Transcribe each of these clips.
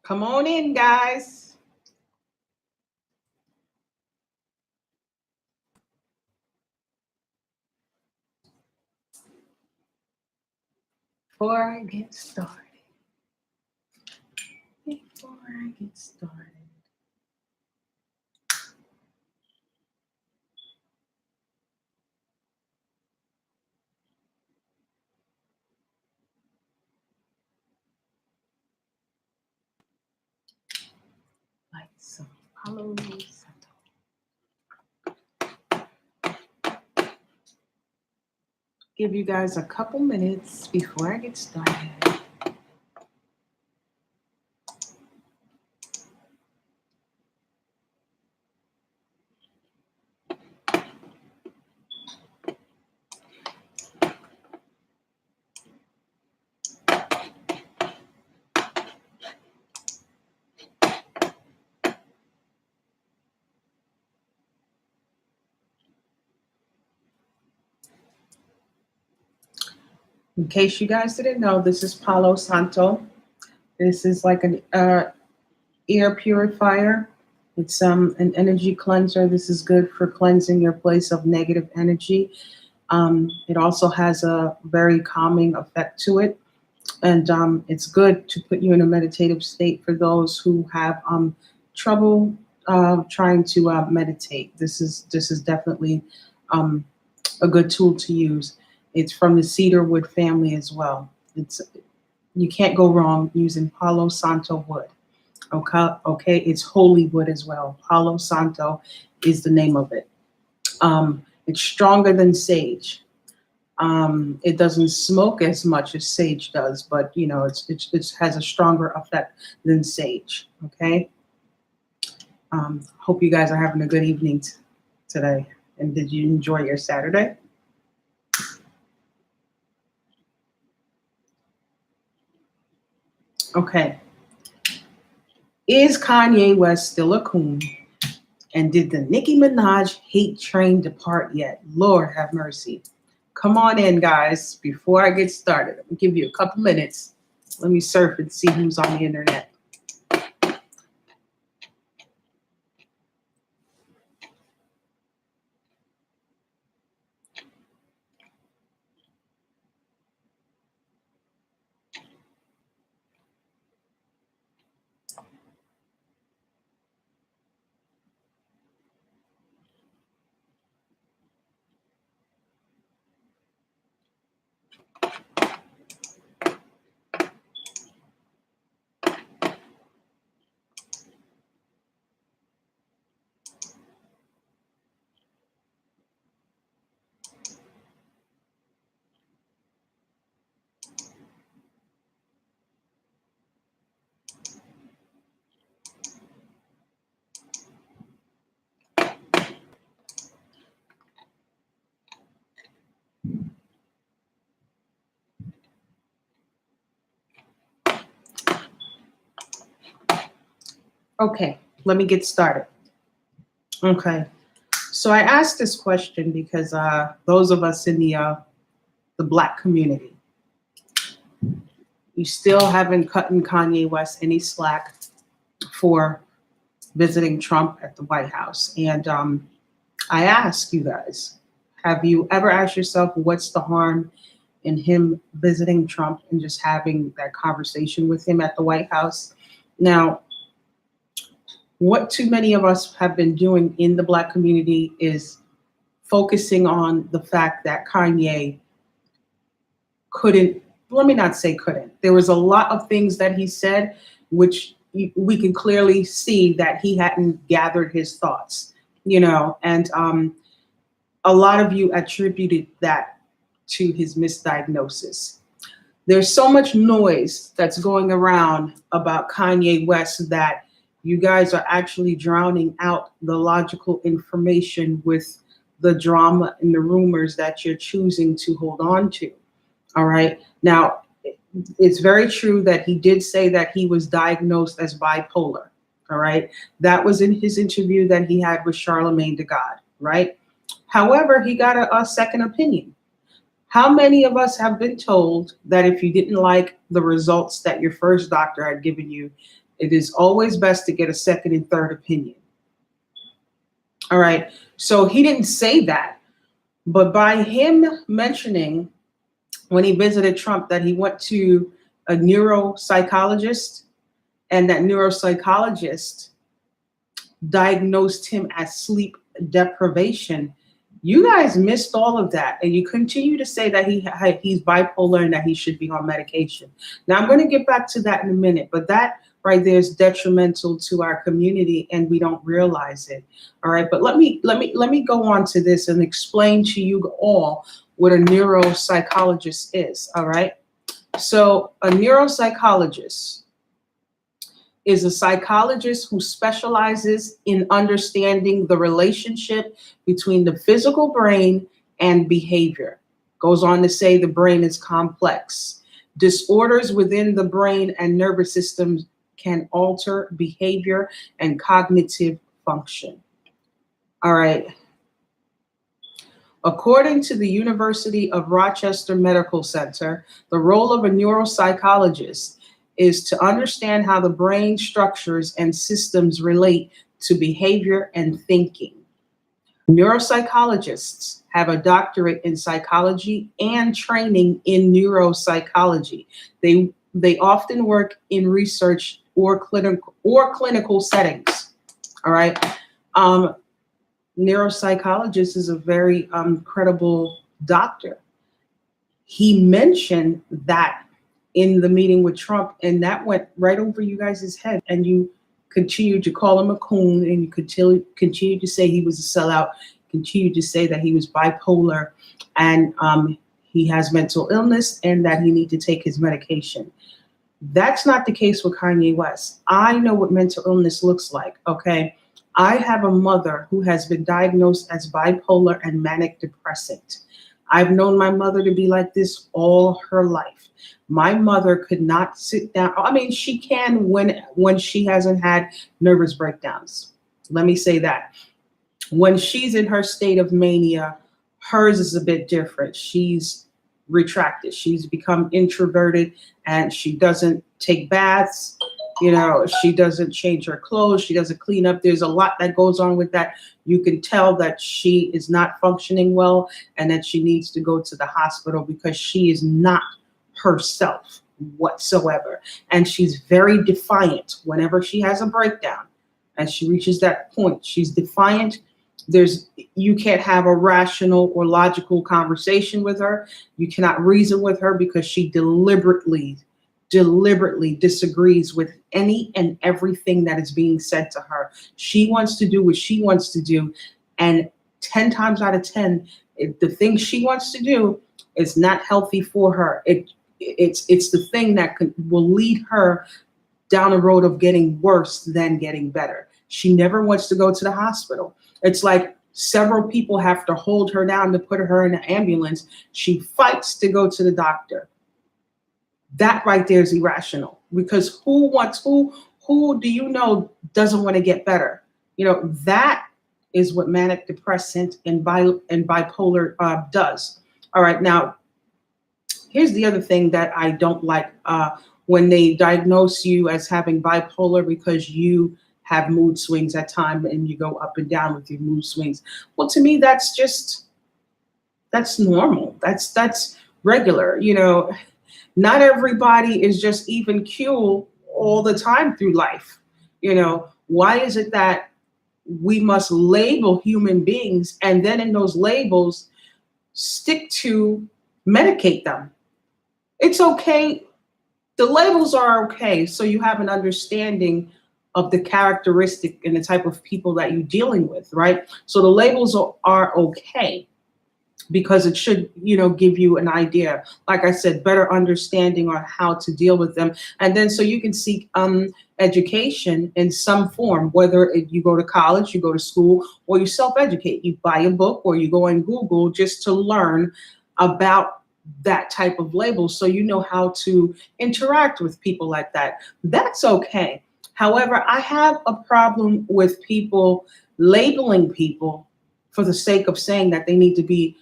Come on in, guys. Before I get started, before I get started. Like some Palo Santo. Give you guys a couple minutes before I get started. In case you guys didn't know, this is Palo Santo. This is like an air purifier. It's an energy cleanser. This is good for cleansing your place of negative energy. It also has a very calming effect to it, and it's good to put you in a meditative state for those who have trouble trying to meditate. This is definitely um, a good tool to use. It's from the cedar wood family as well. It's You can't go wrong using Palo Santo wood. Okay, it's holy wood as well. Palo Santo is the name of it. It's stronger than sage. It doesn't smoke as much as sage does, but you know, it has a stronger effect than sage. Okay. Hope you guys are having a good evening today. And did you enjoy your Saturday? Okay. Is Kanye West still a coon? And did the Nicki Minaj hate train depart yet? Lord have mercy. Come on in, guys. Before I get started, I'll give you a couple minutes. Let me surf and see who's on the internet. Okay, let me get started. Okay, so I asked this question because those of us in the Black community, you still haven't cut in Kanye West any slack for visiting Trump at the White House. And I ask you guys, have you ever asked yourself what's the harm in him visiting Trump and just having that conversation with him at the White House? Now, what too many of us have been doing in the Black community is focusing on the fact that Kanye couldn't, let me not say couldn't. There was a lot of things that he said, which we can clearly see that he hadn't gathered his thoughts, you know, and a lot of you attributed that to his misdiagnosis. There's so much noise that's going around about Kanye West that you guys are actually drowning out the logical information with the drama and the rumors that you're choosing to hold on to. All right. Now, it's very true that he did say that he was diagnosed as bipolar. All right. That was in his interview that he had with Charlemagne the God. Right. However, he got a second opinion. How many of us have been told that if you didn't like the results that your first doctor had given you, It is always best to get a second and third opinion. All right. So he didn't say that, but by him mentioning when he visited Trump that he went to a neuropsychologist and that neuropsychologist diagnosed him as sleep deprivation, you guys missed all of that, and you continue to say that he's bipolar and that he should be on medication. Now, I'm going to get back to that in a minute, but that right there is detrimental to our community, and we don't realize it. All right, but let me go on to this and explain to you all what a neuropsychologist is. All right, so a neuropsychologist is a psychologist who specializes in understanding the relationship between the physical brain and behavior. Goes on to say the brain is complex. Disorders within the brain and nervous system can alter behavior and cognitive function. All right. According to the University of Rochester Medical Center, the role of a neuropsychologist is to understand how the brain structures and systems relate to behavior and thinking. Neuropsychologists have a doctorate in psychology and training in neuropsychology. They often work in research or clinical settings. All right. Neuropsychologist is a very credible doctor. He mentioned that in the meeting with Trump, and that went right over you guys' head. And you continued to call him a coon, and you continue to say he was a sellout, continued to say that he was bipolar, and he has mental illness, and that he need to take his medication. That's not the case with Kanye West. I know what mental illness looks like, okay? I have a mother who has been diagnosed as bipolar and manic depressant. I've known my mother to be like this all her life. My mother could not sit down. I mean, she can when she hasn't had nervous breakdowns. Let me say that. When she's in her state of mania, hers is a bit different. She's retracted. She's become introverted, and she doesn't take baths. You know, she doesn't change her clothes. She doesn't clean up. There's a lot that goes on with that. You can tell that she is not functioning well and that she needs to go to the hospital because she is not herself whatsoever. And she's very defiant whenever she has a breakdown. And she reaches that point, she's defiant. You can't have a rational or logical conversation with her. You cannot reason with her because she deliberately disagrees with any and everything that is being said to her. She wants to do what she wants to do, and 10 times out of 10, the thing she wants to do is not healthy for her. It's the thing that will lead her down a road of getting worse than getting better. She never wants to go to the hospital. It's like several people have to hold her down to put her in an ambulance. She fights to go to the doctor. That right there is irrational, because who do you know doesn't want to get better? You know, that is what manic depressant and bipolar does. All right, now here's the other thing that I don't like when they diagnose you as having bipolar because you have mood swings at times and you go up and down with your mood swings. Well, to me, that's normal. That's regular. You know, not everybody is just even keel all the time through life. You know, why is it that we must label human beings and then in those labels stick to medicate them? It's okay. The labels are okay, so you have an understanding of the characteristic and the type of people that you're dealing with, right? So the labels are okay because it should, you know, give you an idea, like I said, better understanding on how to deal with them. And then so you can seek education in some form, whether you go to college, you go to school, or you self-educate. You buy a book or you go on Google just to learn about that type of label so you know how to interact with people like that. That's okay. However, I have a problem with people labeling people for the sake of saying that they need to be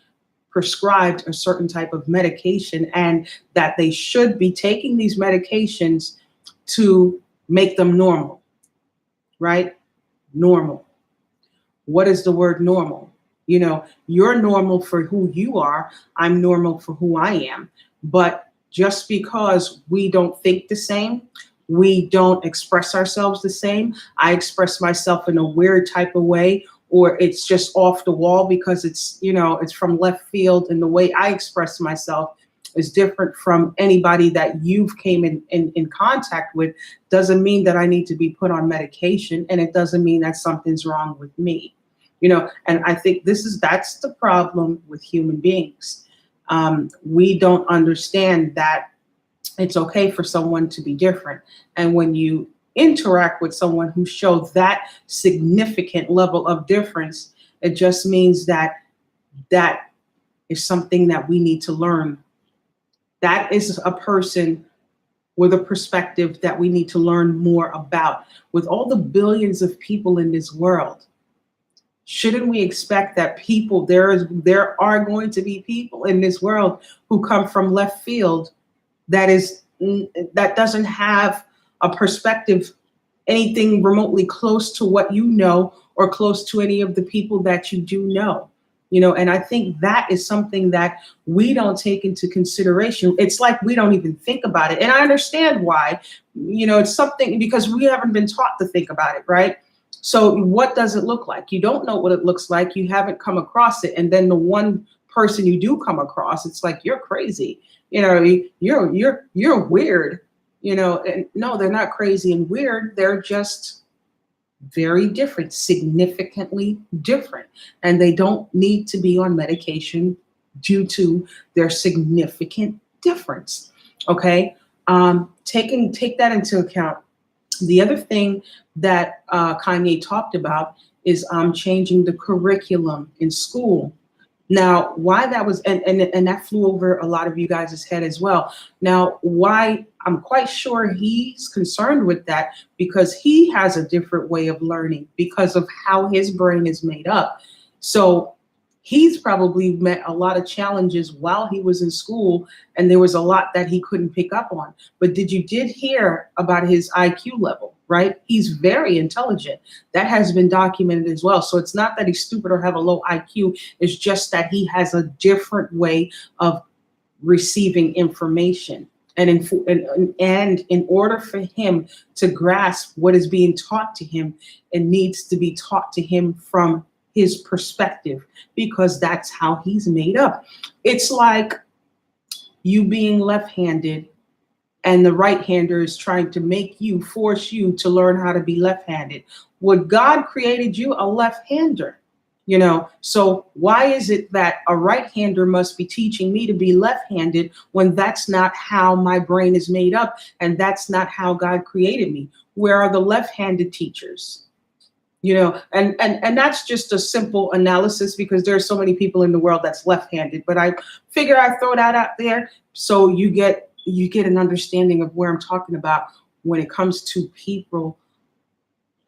prescribed a certain type of medication and that they should be taking these medications to make them normal, right? Normal. What is the word normal? You know, you're normal for who you are. I'm normal for who I am. But just because we don't think the same, we don't express ourselves the same. I express myself in a weird type of way, or it's just off the wall because it's, you know, it's from left field, and the way I express myself is different from anybody that you've came in contact with, doesn't mean that I need to be put on medication, and it doesn't mean that something's wrong with me. You know, and I think that's the problem with human beings. We don't understand that it's okay for someone to be different. And when you interact with someone who shows that significant level of difference, it just means that that is something that we need to learn. That is a person with a perspective that we need to learn more about. With all the billions of people in this world, shouldn't we expect that there are going to be people in this world who come from left field that doesn't have a perspective anything remotely close to what you know, or close to any of the people that you do know? You know, and I think that is something that we don't take into consideration. It's like we don't even think about it. And I understand why. You know, it's something because we haven't been taught to think about it, right? So what does it look like? You don't know what it looks like. You haven't come across it. And then the one person you do come across, it's like, you're crazy. You know, you're weird. You know, and no, they're not crazy and weird. They're just very different, significantly different. And they don't need to be on medication due to their significant difference. Okay. Take that into account. The other thing that Kanye talked about is changing the curriculum in school. Now, why that was, and that flew over a lot of you guys' head as well. Now, why I'm quite sure he's concerned with that, because he has a different way of learning because of how his brain is made up. So he's probably met a lot of challenges while he was in school, and there was a lot that he couldn't pick up on. But did hear about his IQ level, right? He's very intelligent. That has been documented as well. So it's not that he's stupid or have a low IQ. It's just that he has a different way of receiving information. And in order for him to grasp what is being taught to him, it needs to be taught to him from his perspective, because that's how he's made up. It's like you being left-handed and the right-hander is trying to force you to learn how to be left-handed. Well, God created you a left-hander, you know, so why is it that a right-hander must be teaching me to be left-handed when that's not how my brain is made up, and that's not how God created me? Where are the left-handed teachers? You know, and that's just a simple analysis, because there's so many people in the world that's left-handed. But I figure I throw that out there so you get an understanding of where I'm talking about when it comes to people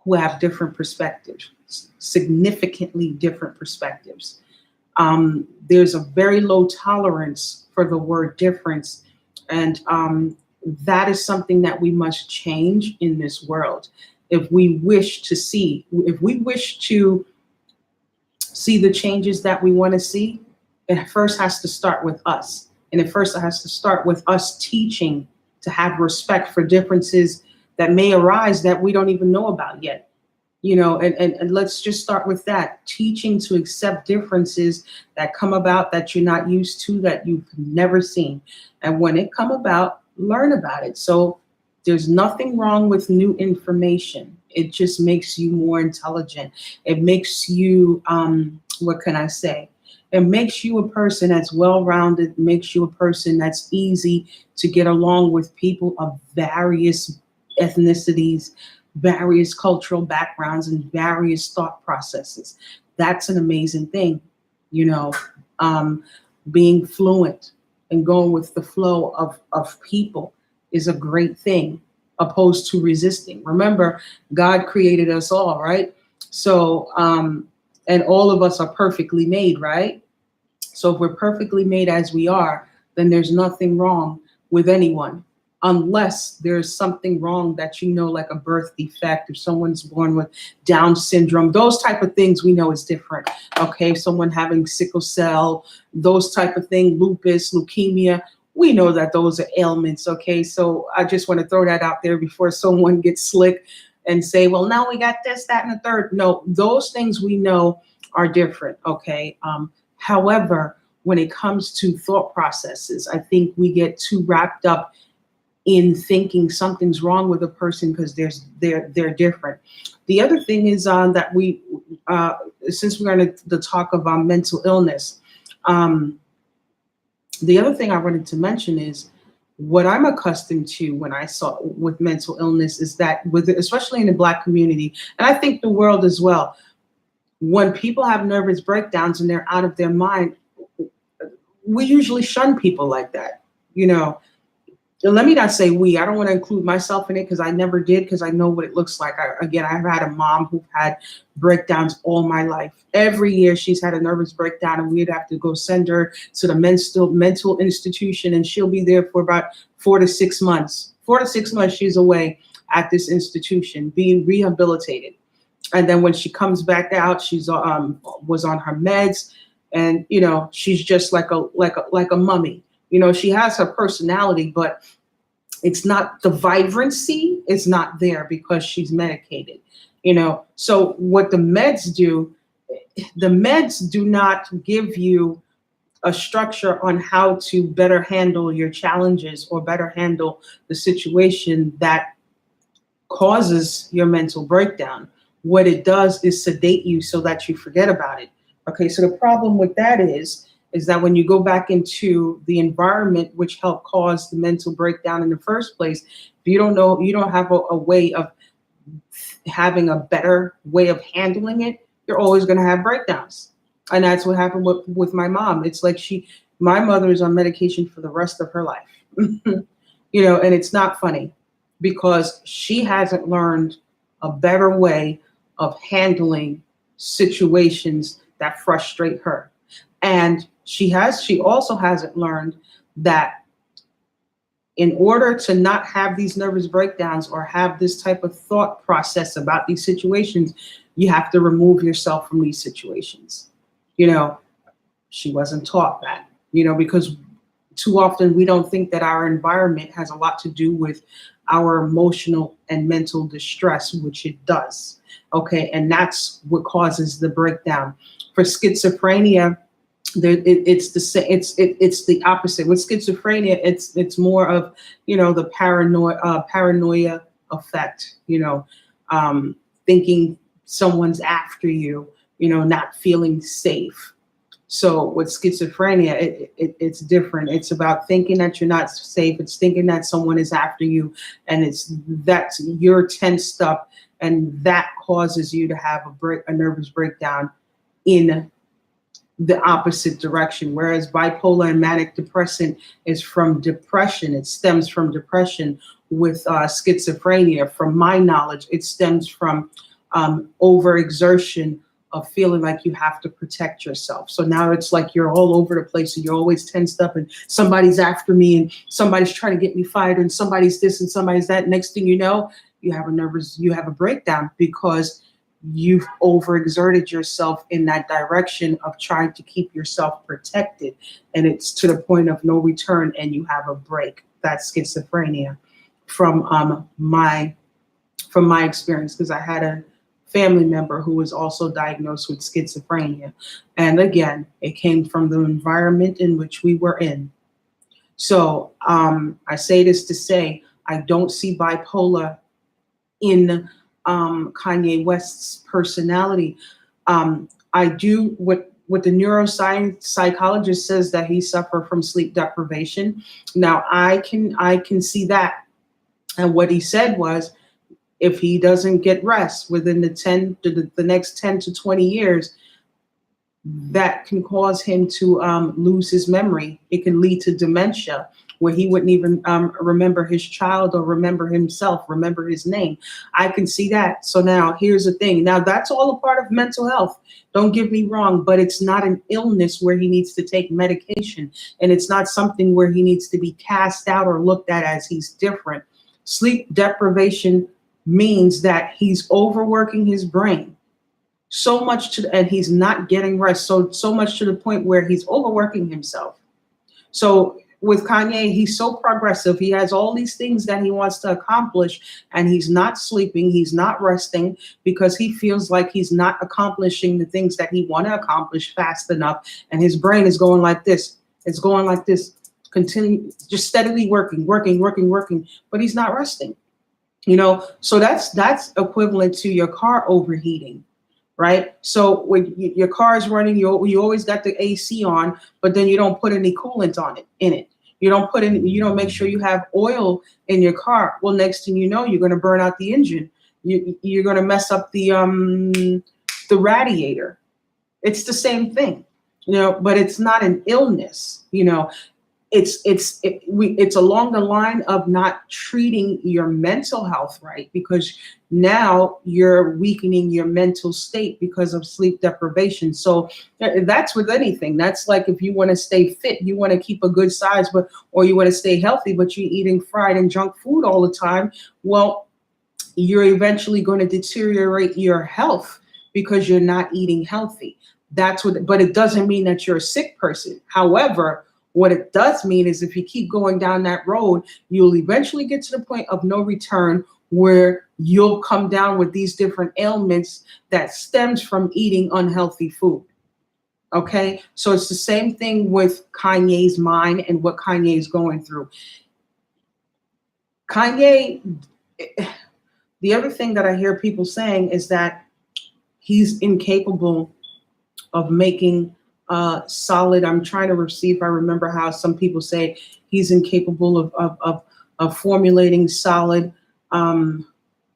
who have different perspectives, significantly different perspectives. There's a very low tolerance for the word difference, and that is something that we must change in this world. If we wish to see the changes that we want to see, it first has to start with us. And it first has to start with us teaching to have respect for differences that may arise that we don't even know about yet. You know, and let's just start with that. Teaching to accept differences that come about that you're not used to, that you've never seen. And when it come about, learn about it. So there's nothing wrong with new information. It just makes you more intelligent. It makes you, what can I say? It makes you a person that's well-rounded, makes you a person that's easy to get along with people of various ethnicities, various cultural backgrounds, and various thought processes. That's an amazing thing, you know, being fluent and going with the flow of people is a great thing, opposed to resisting. Remember, God created us all, right? So, and all of us are perfectly made, right? So if we're perfectly made as we are, then there's nothing wrong with anyone. unless there's something wrong that like a birth defect, if someone's born with Down syndrome, those type of things we know is different. Okay, if someone having sickle cell, those type of thing, lupus, leukemia, we know that those are ailments. Okay, so I just want to throw that out there before someone gets slick and say, well, now we got this, that, and the third. No, those things we know are different. Okay. However, when it comes to thought processes, I think we get too wrapped up in thinking something's wrong with a person because they're different. The other thing is that we, since we're going to talk about mental illness, the other thing I wanted to mention is what I'm accustomed to when I saw with mental illness is that especially in the Black community, and I think the world as well, when people have nervous breakdowns and they're out of their mind, we usually shun people like that. Let me not say we. I don't want to include myself in it because I never did, because I know what it looks like. I've had a mom who had breakdowns all my life. Every year she's had a nervous breakdown and we'd have to go send her to the mental institution, and she'll be there for about 4 to 6 months. 4 to 6 months she's away at this institution being rehabilitated. And then when she comes back out, she's was on her meds, and she's just like a mummy. She has her personality, but it's not the vibrancy. It's not there because she's medicated. So what the meds do not give you a structure on how to better handle your challenges or better handle the situation that causes your mental breakdown. What it does is sedate you so that you forget about it. Okay, so the problem with that is that when you go back into the environment which helped cause the mental breakdown in the first place, if you don't have a way of having a better way of handling it, you're always going to have breakdowns. And that's what happened with my mom. It's like my mother is on medication for the rest of her life. And it's not funny because she hasn't learned a better way of handling situations that frustrate her. And she also hasn't learned that in order to not have these nervous breakdowns or have this type of thought process about these situations, you have to remove yourself from these situations. She wasn't taught that, because too often we don't think that our environment has a lot to do with our emotional and mental distress, which it does. Okay, and that's what causes the breakdown. For schizophrenia, it's the opposite. With schizophrenia, it's more of the paranoia effect. Thinking someone's after you. Not feeling safe. So with schizophrenia, it's different. It's about thinking that you're not safe. It's thinking that someone is after you, and that's you're tensed up, and that causes you to have a nervous breakdown in the opposite direction. Whereas bipolar and manic depressant is from depression. It stems from depression. With schizophrenia, from my knowledge, it stems from overexertion of feeling like you have to protect yourself. So now it's like you're all over the place and you're always tensed up and somebody's after me and somebody's trying to get me fired and somebody's this and somebody's that. Next thing you know, you have a breakdown because you've overexerted yourself in that direction of trying to keep yourself protected. And it's to the point of no return and you have a break. That's schizophrenia from my experience, because I had a family member who was also diagnosed with schizophrenia. And again, it came from the environment in which we were in. So I say this to say, I don't see bipolar in Kanye West's personality. I do what the neuroscience psychologist says, that he suffered from sleep deprivation. Now I can see that. And what he said was, if he doesn't get rest within the next 10 to 20 years, that can cause him to lose his memory. It can lead to dementia, where he wouldn't even remember his child or remember himself, remember his name. I can see that. So now here's the thing. Now that's all a part of mental health. Don't get me wrong, but it's not an illness where he needs to take medication. And it's not something where he needs to be cast out or looked at as he's different. Sleep deprivation means that he's overworking his brain so much and he's not getting rest. So much to the point where he's overworking himself. So with Kanye, he's so progressive. He has all these things that he wants to accomplish, and he's not sleeping. He's not resting because he feels like he's not accomplishing the things that he want to accomplish fast enough. And his brain is going like this. It's going like this, continue, just steadily working, but he's not resting. So that's equivalent to your car overheating. Right. So when your car is running, you always got the AC on, but then you don't put any coolant in it. You don't make sure you have oil in your car. Well, next thing you know, you're going to burn out the engine. You're going to mess up the radiator. It's the same thing, but it's not an illness. It's along the line of not treating your mental health right, because now you're weakening your mental state because of sleep deprivation. So that's with anything. That's like if you want to stay fit, you want to keep a good size, or you want to stay healthy, but you're eating fried and junk food all the time. Well, you're eventually going to deteriorate your health because you're not eating healthy. But it doesn't mean that you're a sick person. However, what it does mean is if you keep going down that road, you'll eventually get to the point of no return where you'll come down with these different ailments that stems from eating unhealthy food. Okay, so it's the same thing with Kanye's mind and what Kanye is going through. Kanye, the other thing that I hear people saying is that he's incapable of making solid. I'm trying to see if I remember how some people say he's incapable of formulating solid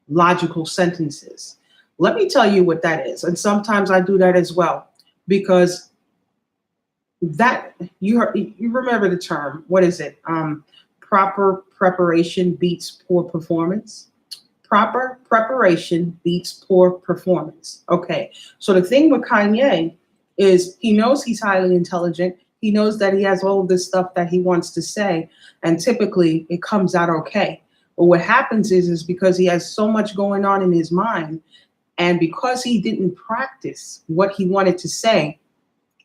logical sentences. Let me tell you what that is. And sometimes I do that as well, because that you remember the term. What is it? Proper preparation beats poor performance. Proper preparation beats poor performance. Okay. So the thing with Kanye is he knows he's highly intelligent. He knows that he has all of this stuff that he wants to say, and typically it comes out okay. But what happens is because he has so much going on in his mind, and because he didn't practice what he wanted to say,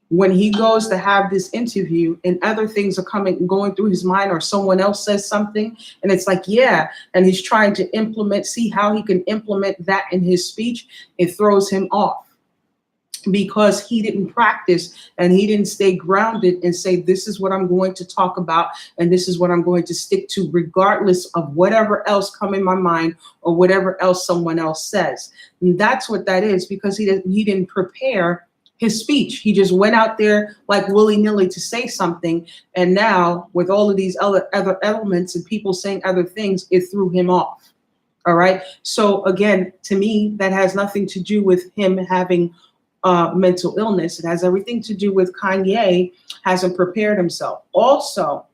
when he goes to have this interview and other things are going through his mind, or someone else says something and it's like, yeah, and he's trying to see how he can implement that in his speech, it throws him off. Because he didn't practice and he didn't stay grounded and say, this is what I'm going to talk about and this is what I'm going to stick to, regardless of whatever else come in my mind or whatever else someone else says. And that's what that is, because he didn't prepare his speech. He just went out there like willy-nilly to say something, and now with all of these other elements and people saying other things, it threw him off. All right. So again, to me, that has nothing to do with him having mental illness. It has everything to do with Kanye hasn't prepared himself. Also,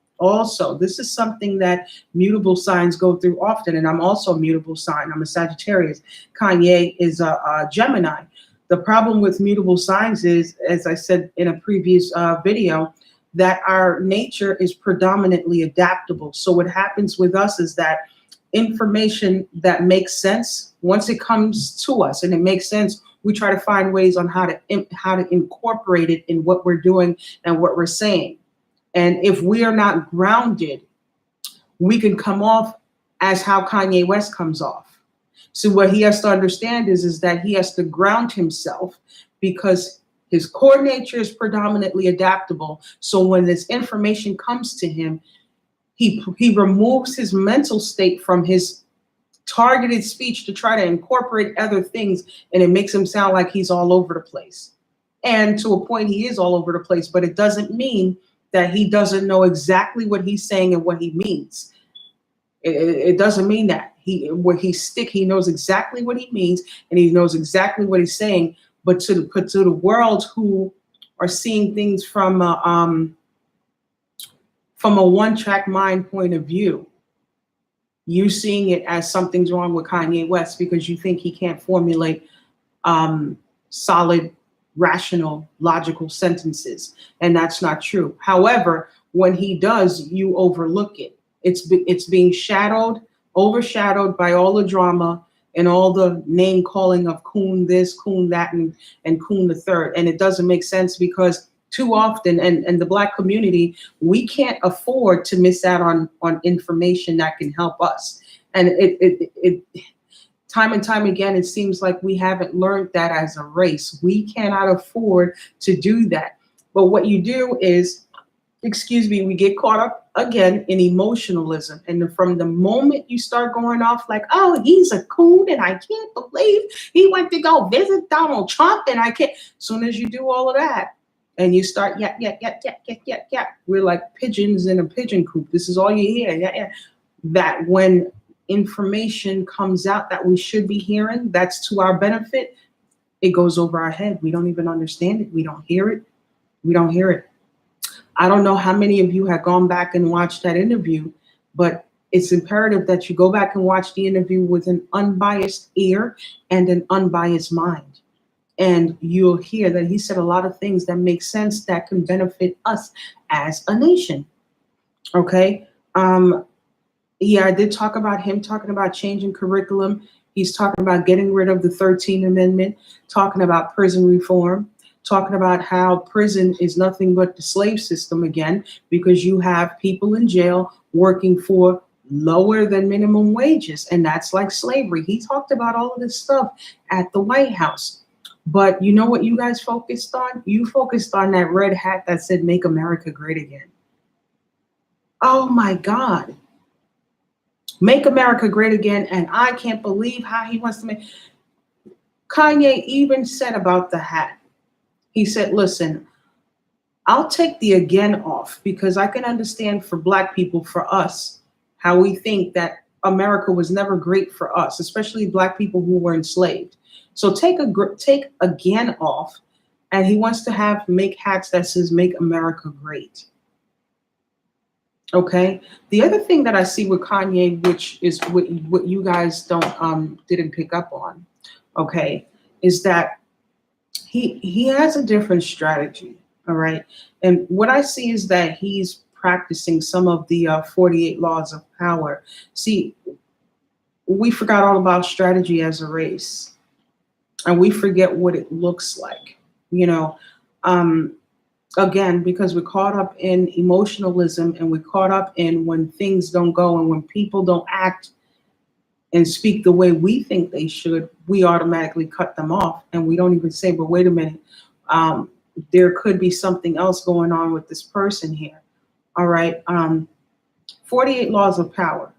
this is something that mutable signs go through often, and I'm also a mutable sign. I'm a Sagittarius. Kanye is a Gemini. The problem with mutable signs is, as I said in a previous video, that our nature is predominantly adaptable. So what happens with us is that information that makes sense, once it comes to us and it makes sense, we try to find ways on how to incorporate it in what we're doing and what we're saying. And if we are not grounded, we can come off as how Kanye West comes off. So what he has to understand is that he has to ground himself, because his core nature is predominantly adaptable. So when this information comes to him, he removes his mental state from his targeted speech to try to incorporate other things, and it makes him sound like he's all over the place. And to a point, he is all over the place, but it doesn't mean that he doesn't know exactly what he's saying and what he means. It doesn't mean that. He knows exactly what he means, and he knows exactly what he's saying. But to the world who are seeing things from from a one-track mind point of view, you seeing it as something's wrong with Kanye West because you think he can't formulate solid, rational, logical sentences, and that's not true. However, when he does, you overlook it. It's being overshadowed by all the drama and all the name calling of Coon this, Coon that, and Coon the third, and it doesn't make sense because too often, and the Black community, we can't afford to miss out on information that can help us, and it time and time again, it seems like we haven't learned that as a race. We cannot afford to do that. But what you do is, we get caught up again in emotionalism. And from the moment you start going off like, oh, he's a coon and I can't believe he went to go visit Donald Trump and I can't. As soon as you do all of that and you start, yeah, we're like pigeons in a pigeon coop. This is all you hear. Yeah. That when information comes out that we should be hearing, that's to our benefit, it goes over our head. We don't even understand it. We don't hear it. I don't know how many of you have gone back and watched that interview, but it's imperative that you go back and watch the interview with an unbiased ear and an unbiased mind. And you'll hear that he said a lot of things that make sense that can benefit us as a nation. Okay. Yeah, I did talk about him talking about changing curriculum. He's talking about getting rid of the 13th Amendment, talking about prison reform, talking about how prison is nothing but the slave system again, because you have people in jail working for lower than minimum wages, and that's like slavery. He talked about all of this stuff at the White House. But you know what you guys focused on? You focused on that red hat that said, "Make America Great Again." Oh my God. Make America great again, and I can't believe how he wants to make. Kanye even said about the hat. He said, listen, I'll take the again off because I can understand for Black people, for us, how we think that America was never great for us, especially Black people who were enslaved. So take again off, and he wants to make hats that says "Make America Great." Okay. The other thing that I see with Kanye, which is what you guys didn't pick up on, okay, is that he has a different strategy. All right. And what I see is that he's practicing some of the 48 laws of power. See, we forgot all about strategy as a race, and we forget what it looks like, again, because we're caught up in emotionalism and we're caught up in when things don't go and when people don't act and speak the way we think they should, we automatically cut them off. And we don't even say, but wait a minute, there could be something else going on with this person here. All right. 48 laws of power.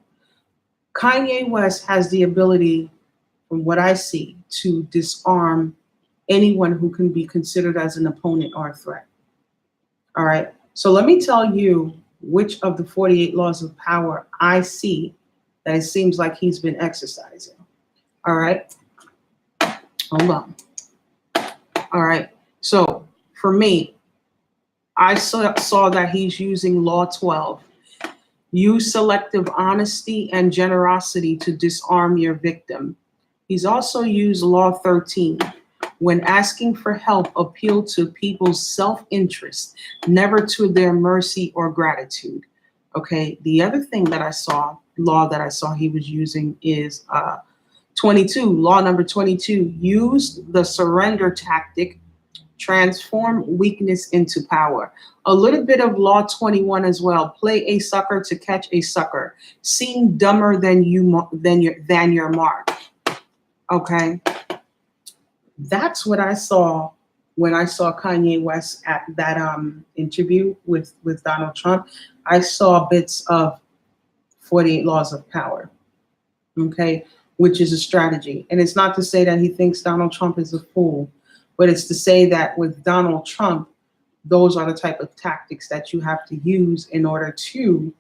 Kanye West has the ability, from what I see, to disarm anyone who can be considered as an opponent or a threat. All right. So let me tell you which of the 48 laws of power I see that it seems like he's been exercising. All right. Hold on. All right. So for me, I saw that he's using Law 12. Use selective honesty and generosity to disarm your victim. He's also used Law 13. When asking for help, appeal to people's self-interest, never to their mercy or gratitude. Okay. The other thing that law that I saw he was using is 22. Law number 22. Use the surrender tactic. Transform weakness into power. A little bit of Law 21 as well. Play a sucker to catch a sucker. Seem dumber than your mark. Okay. That's what I saw when I saw Kanye West at that interview with Donald Trump. I saw bits of 48 laws of power, okay, which is a strategy. And it's not to say that he thinks Donald Trump is a fool, but it's to say that with Donald Trump, those are the type of tactics that you have to use in order to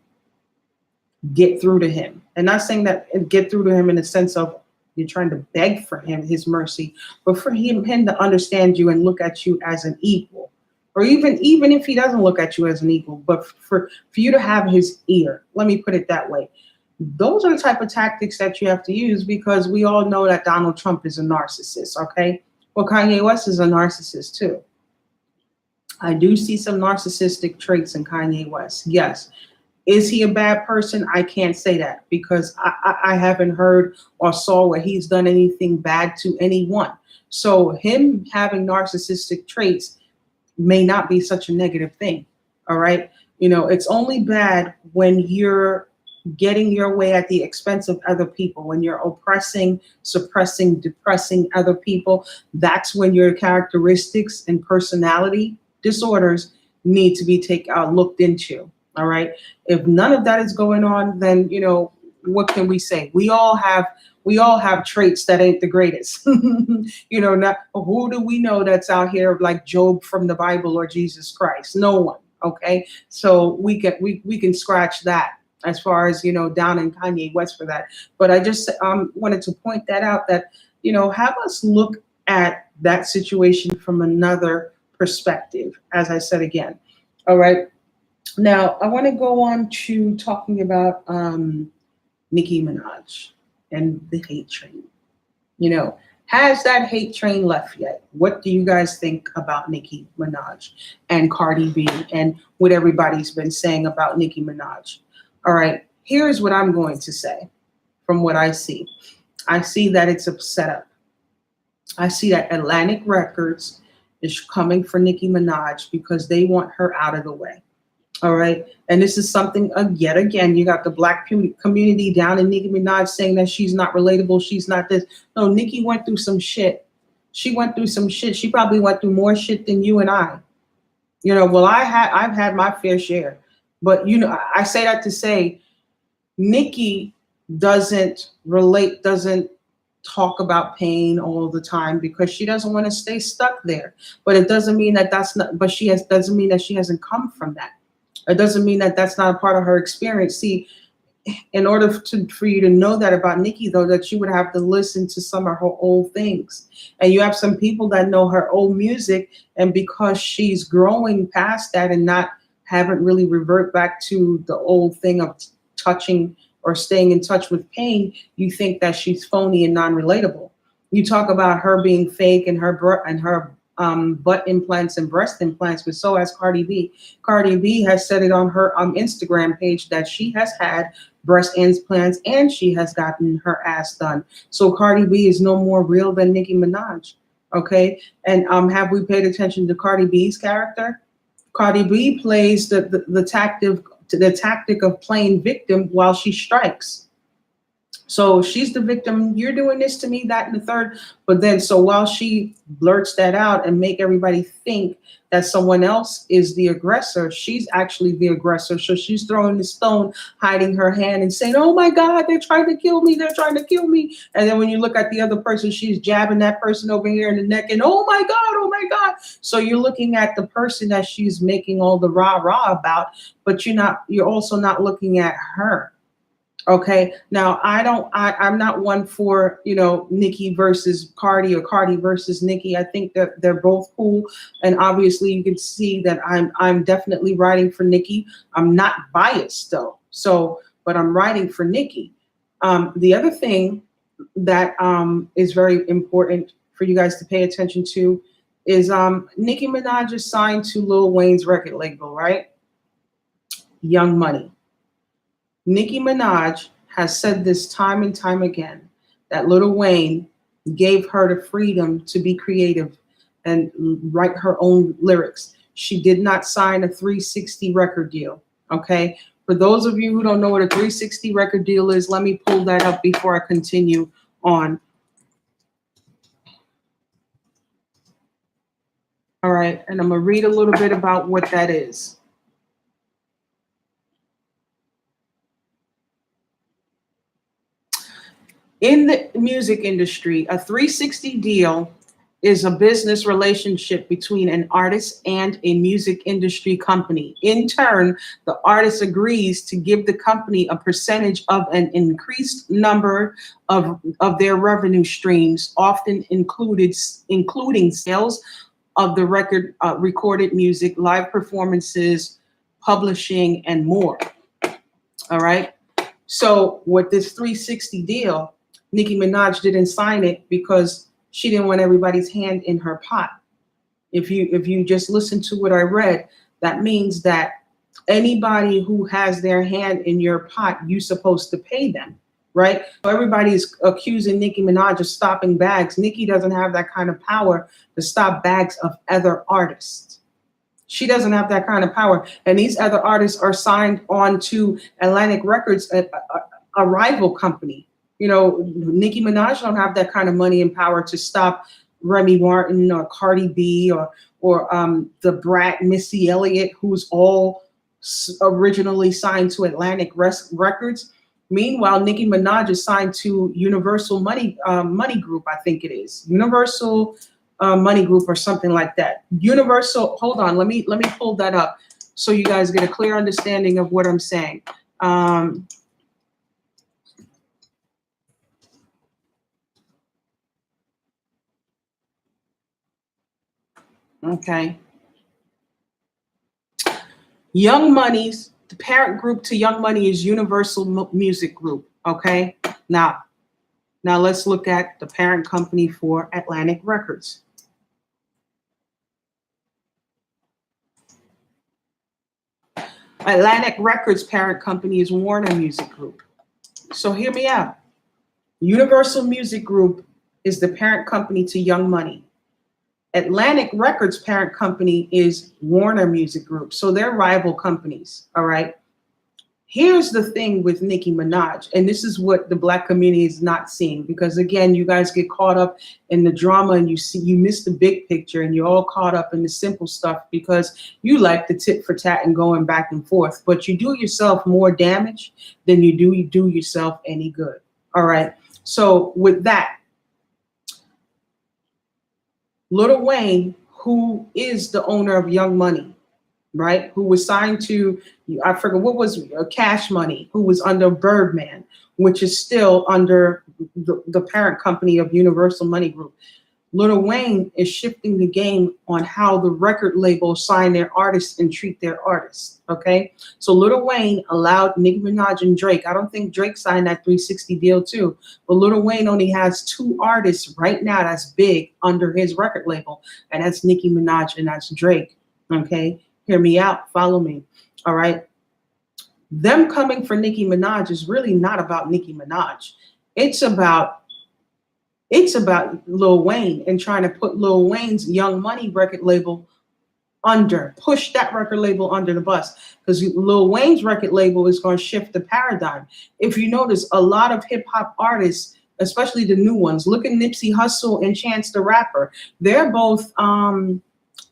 get through to him. And not saying that get through to him in the sense of you're trying to beg for his mercy, but for him to understand you and look at you as an equal. or even if he doesn't look at you as an equal, but for you to have his ear. Let me put it that way. Those are the type of tactics that you have to use, because we all know that Donald Trump is a narcissist, okay? Well, Kanye West is a narcissist too. I do see some narcissistic traits in Kanye West. Yes. Is he a bad person? I can't say that, because I haven't heard or saw where he's done anything bad to anyone. So him having narcissistic traits may not be such a negative thing. All right. It's only bad when you're getting your way at the expense of other people, when you're oppressing, suppressing, depressing other people. That's when your characteristics and personality disorders need to be looked into. All right. If none of that is going on, then what can we say? We all have traits that ain't the greatest. Not who do we know that's out here like Job from the Bible or Jesus Christ? No one. Okay. So we can scratch that as far as down in Kanye West for that. But I just wanted to point that out, that have us look at that situation from another perspective, as I said again. All right. Now, I want to go on to talking about Nicki Minaj and the hate train. Has that hate train left yet? What do you guys think about Nicki Minaj and Cardi B and what everybody's been saying about Nicki Minaj? All right, here's what I'm going to say from what I see. I see that it's a setup. I see that Atlantic Records is coming for Nicki Minaj because they want her out of the way. All right. And this is something, yet again, you got the Black community down in Nicki Minaj saying that she's not relatable. She's not this. No, Nicki went through some shit. She went through some shit. She probably went through more shit than you and I. Well, I've had my fair share. But, I say that to say Nicki doesn't talk about pain all the time because she doesn't want to stay stuck there. But it doesn't mean that doesn't mean that she hasn't come from that. It doesn't mean that that's not a part of her experience. See, in order for you to know that about Nicki, though, that you would have to listen to some of her old things. And you have some people that know her old music, and because she's growing past that and haven't really revert back to the old thing of touching or staying in touch with pain, you think that she's phony and non-relatable. You talk about her being fake and her butt implants and breast implants, but so has Cardi B. Cardi B has said it on her Instagram page that she has had breast implants and she has gotten her ass done. So Cardi B is no more real than Nicki Minaj. Okay. And have we paid attention to Cardi B's character? Cardi B plays the tactic of playing victim while she strikes. So she's the victim. You're doing this to me, that, and the third. But then, so while she blurts that out and make everybody think that someone else is the aggressor, she's actually the aggressor. So she's throwing the stone, hiding her hand and saying, oh my God, they're trying to kill me. They're trying to kill me. And then when you look at the other person, she's jabbing that person over here in the neck and oh my God, oh my God. So you're looking at the person that she's making all the rah-rah about, but you're also not looking at her. Okay. Now I'm not one for, Nicki versus Cardi or Cardi versus Nicki. I think that they're both cool. And obviously you can see that I'm definitely riding for Nicki. I'm not biased though. But I'm riding for Nicki. The other thing that is very important for you guys to pay attention to is Nicki Minaj is signed to Lil Wayne's record label, right? Young Money. Nicki Minaj has said this time and time again, that Lil Wayne gave her the freedom to be creative and write her own lyrics. She did not sign a 360 record deal, okay? For those of you who don't know what a 360 record deal is, let me pull that up before I continue on. All right, and I'm gonna read a little bit about what that is. In the music industry, a 360 deal is a business relationship between an artist and a music industry company. In turn, the artist agrees to give the company a percentage of an increased number of their revenue streams, often including sales of the record, recorded music, live performances, publishing, and more. All right. So with this 360 deal, Nicki Minaj didn't sign it because she didn't want everybody's hand in her pot. If you just listen to what I read, that means that anybody who has their hand in your pot, you're supposed to pay them, right? So everybody's accusing Nicki Minaj of stopping bags. Nicki doesn't have that kind of power to stop bags of other artists. She doesn't have that kind of power. And these other artists are signed on to Atlantic Records, a rival company. You know, Nicki Minaj don't have that kind of money and power to stop Remy Martin or Cardi B or the brat Missy Elliott, who's all originally signed to Atlantic Records. Meanwhile, Nicki Minaj is signed to Universal Money Group, I think it is Universal Money Group or something like that. Universal. Hold on, let me pull that up so you guys get a clear understanding of what I'm saying. Okay. Young Money's, the parent group to Young Money is Universal Music Group. Okay. Now let's look at the parent company for Atlantic Records. Atlantic Records parent company is Warner Music Group. So hear me out. Universal Music Group is the parent company to Young Money. Atlantic Records parent company is Warner Music Group. So they're rival companies, all right? Here's the thing with Nicki Minaj, and this is what the Black community is not seeing, because again, you guys get caught up in the drama and you miss the big picture, and you're all caught up in the simple stuff because you like the tit for tat and going back and forth, but you do yourself more damage than you do yourself any good, all right? So with that, Lil Wayne, who is the owner of Young Money, right? Who was signed to, I forget what was Cash Money, who was under Birdman, which is still under the parent company of Universal Money Group. Lil Wayne is shifting the game on how the record labels sign their artists and treat their artists, okay? So Lil Wayne allowed Nicki Minaj and Drake. I don't think Drake signed that 360 deal too, but Lil Wayne only has 2 artists right now that's big under his record label, and that's Nicki Minaj and that's Drake, okay? Hear me out, follow me, all right? Them coming for Nicki Minaj is really not about Nicki Minaj. It's about Lil Wayne and trying to put Lil Wayne's Young Money record label push that record label under the bus, because Lil Wayne's record label is going to shift the paradigm. If you notice, a lot of hip hop artists, especially the new ones, look at Nipsey Hussle and Chance the Rapper. They're both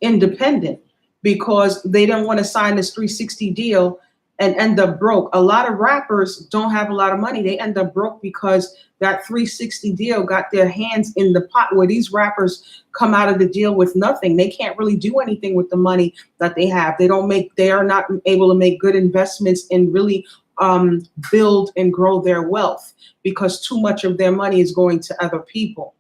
independent because they didn't want to sign this 360 deal and end up broke. A lot of rappers don't have a lot of money. They end up broke because that 360 deal got their hands in the pot, where these rappers come out of the deal with nothing. They can't really do anything with the money that they have. They are not able to make good investments and really build and grow their wealth because too much of their money is going to other people.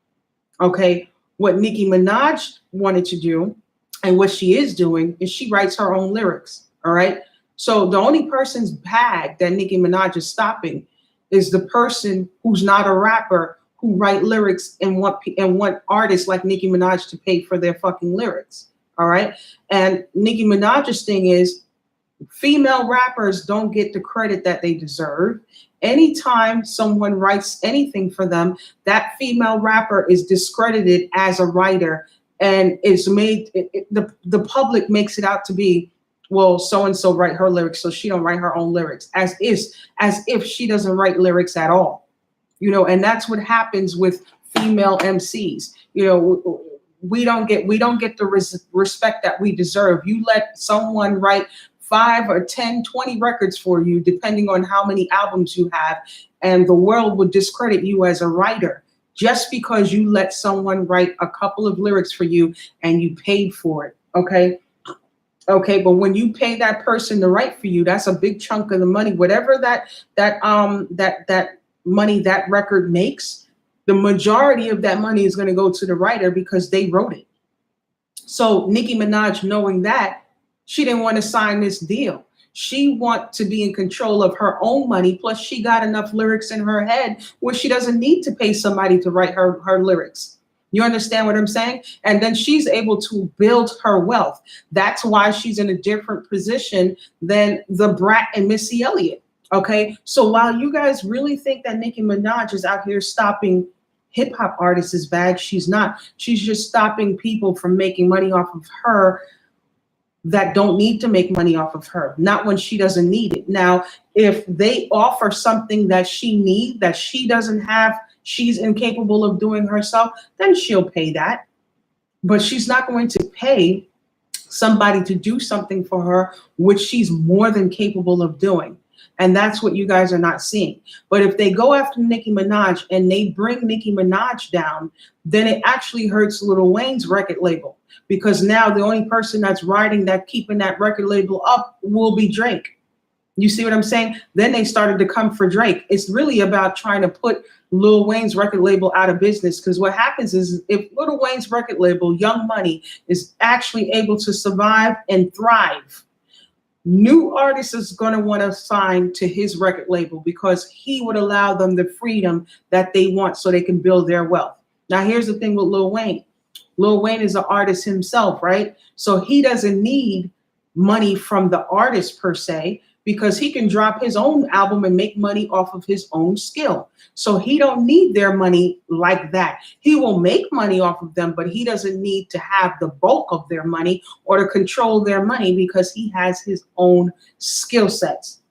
Okay. What Nicki Minaj wanted to do and what she is doing is she writes her own lyrics. All right. So the only person's bag that Nicki Minaj is stopping is the person who's not a rapper who write lyrics and want artists like Nicki Minaj to pay for their fucking lyrics. All right. And Nicki Minaj's thing is female rappers don't get the credit that they deserve. Anytime someone writes anything for them, that female rapper is discredited as a writer and is made, the public makes it out to be, well, so-and-so write her lyrics, so she don't write her own lyrics, as if she doesn't write lyrics at all, you know. And that's what happens with female MCs. You know, we don't get the respect that we deserve. You let someone write 5 or 10, 20 records for you, depending on how many albums you have, and the world would discredit you as a writer just because you let someone write a couple of lyrics for you and you paid for it. Okay. Okay, but when you pay that person to write for you, that's a big chunk of the money. Whatever that money that record makes, the majority of that money is going to go to the writer because they wrote it. So Nicki Minaj, knowing that, she didn't want to sign this deal. She want to be in control of her own money. Plus, she got enough lyrics in her head where she doesn't need to pay somebody to write her lyrics. You understand what I'm saying? And then she's able to build her wealth. That's why she's in a different position than the Brat and Missy Elliott. Okay. So while you guys really think that Nicki Minaj is out here stopping hip hop artists' bag, she's not. She's just stopping people from making money off of her that don't need to make money off of her, not when she doesn't need it. Now, if they offer something that she needs, that she doesn't have, she's incapable of doing herself, then she'll pay that. But she's not going to pay somebody to do something for her, which she's more than capable of doing. And that's what you guys are not seeing. But if they go after Nicki Minaj and they bring Nicki Minaj down, then it actually hurts Lil Wayne's record label, because now the only person that's riding that, keeping that record label up, will be Drake. You see what I'm saying? Then they started to come for Drake. It's really about trying to put Lil Wayne's record label out of business, because what happens is if Lil Wayne's record label, Young Money, is actually able to survive and thrive, new artists is going to want to sign to his record label because he would allow them the freedom that they want so they can build their wealth. Now, here's the thing with Lil Wayne. Lil Wayne is an artist himself, right? So he doesn't need money from the artist per se, because he can drop his own album and make money off of his own skill. So he don't need their money like that. He will make money off of them, but he doesn't need to have the bulk of their money or to control their money, because he has his own skill sets.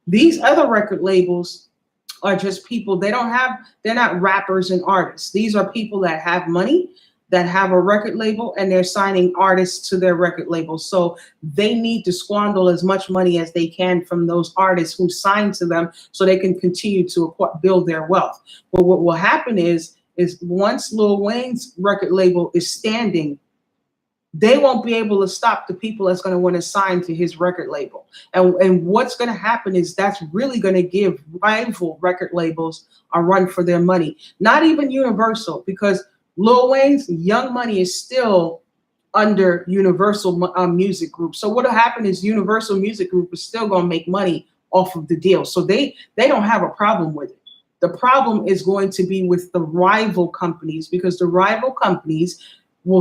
These other record labels are just people, they're not rappers and artists. These are people that have money, that have a record label, and they're signing artists to their record label. So they need to squander as much money as they can from those artists who signed to them so they can continue to build their wealth. But what will happen is once Lil Wayne's record label is standing, they won't be able to stop the people that's going to want to sign to his record label. And what's going to happen is that's really going to give rival record labels a run for their money. Not even Universal, because Lil Wayne's Young Money is still under Universal Music Group. So what'll happen is Universal Music Group is still going to make money off of the deal. So they don't have a problem with it. The problem is going to be with the rival companies, because the rival companies they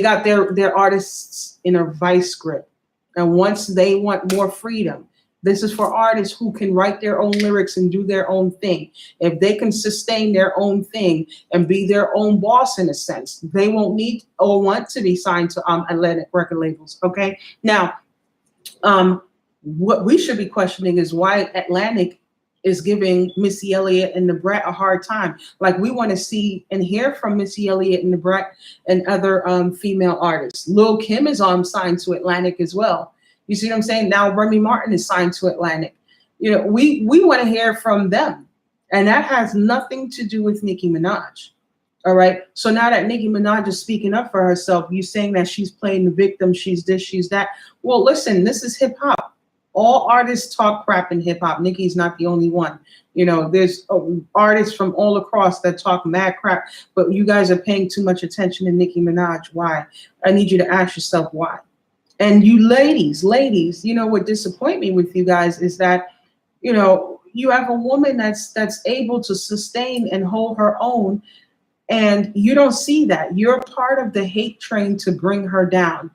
got their artists in a vice grip. And once they want more freedom, this is for artists who can write their own lyrics and do their own thing. If they can sustain their own thing and be their own boss in a sense, they won't need or want to be signed to Atlantic record labels. Okay. Now, what we should be questioning is why Atlantic is giving Missy Elliott and the Brat a hard time. Like, we want to see and hear from Missy Elliott and the Brat and other female artists. Lil Kim is signed to Atlantic as well. You see what I'm saying? Now Remy Martin is signed to Atlantic. You know, we want to hear from them. And that has nothing to do with Nicki Minaj. All right. So now that Nicki Minaj is speaking up for herself, you saying that she's playing the victim, she's this, she's that. Well, listen, this is hip hop. All artists talk crap in hip hop. Nicki's not the only one. You know, there's artists from all across that talk mad crap, but you guys are paying too much attention to Nicki Minaj. Why? I need you to ask yourself why. And you ladies, you know, what disappoint me with you guys is that, you know, you have a woman that's able to sustain and hold her own, and you don't see that. You're part of the hate train to bring her down,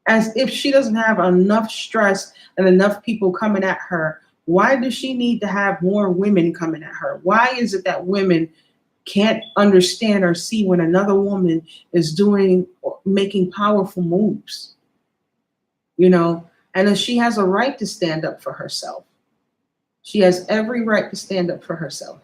as if she doesn't have enough stress and enough people coming at her. Why does she need to have more women coming at her? Why is it that women can't understand or see when another woman is making powerful moves? You know, and then she has a right to stand up for herself. She has every right to stand up for herself.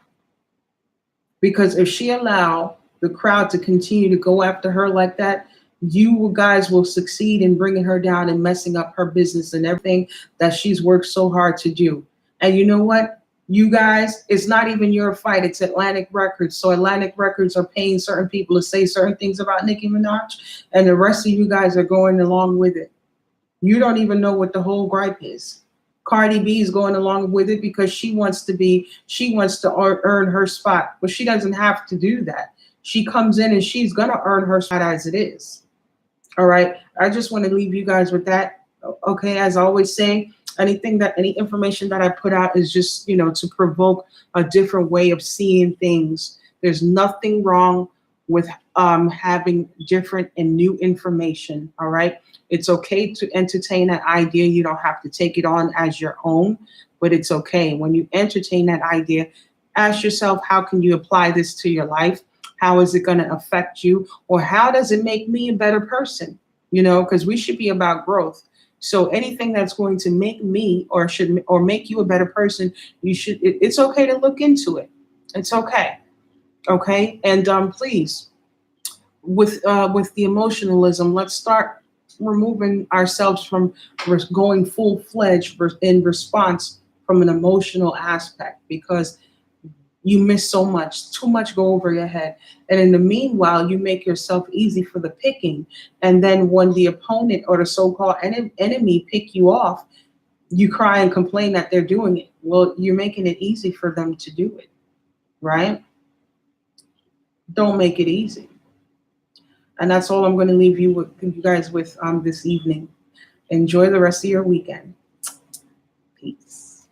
Because if she allow the crowd to continue to go after her like that, you guys will succeed in bringing her down and messing up her business and everything that she's worked so hard to do. And you know what? You guys, it's not even your fight. It's Atlantic Records. So Atlantic Records are paying certain people to say certain things about Nicki Minaj, and the rest of you guys are going along with it. You don't even know what the whole gripe is. Cardi B is going along with it because she wants to earn her spot, but she doesn't have to do that. she comes in and she's gonna earn her spot as it is. All right. I just want to leave you guys with that. Okay. As I always say, any information that I put out is just, to provoke a different way of seeing things. There's nothing wrong with having different and new information. All right. It's okay to entertain that idea. You don't have to take it on as your own, but it's okay. When you entertain that idea, ask yourself, how can you apply this to your life? How is it going to affect you? Or how does it make me a better person? Because we should be about growth. So anything that's going to make me or make you a better person, it's okay to look into it. It's okay. Okay. And please, with the emotionalism, let's start removing ourselves from going full-fledged in response from an emotional aspect, because you miss so much, too much go over your head. And in the meanwhile, you make yourself easy for the picking. And then when the opponent or the so-called enemy pick you off, you cry and complain that they're doing it. Well, you're making it easy for them to do it, right? Don't make it easy. And that's all I'm going to leave you guys with this evening. Enjoy the rest of your weekend. Peace.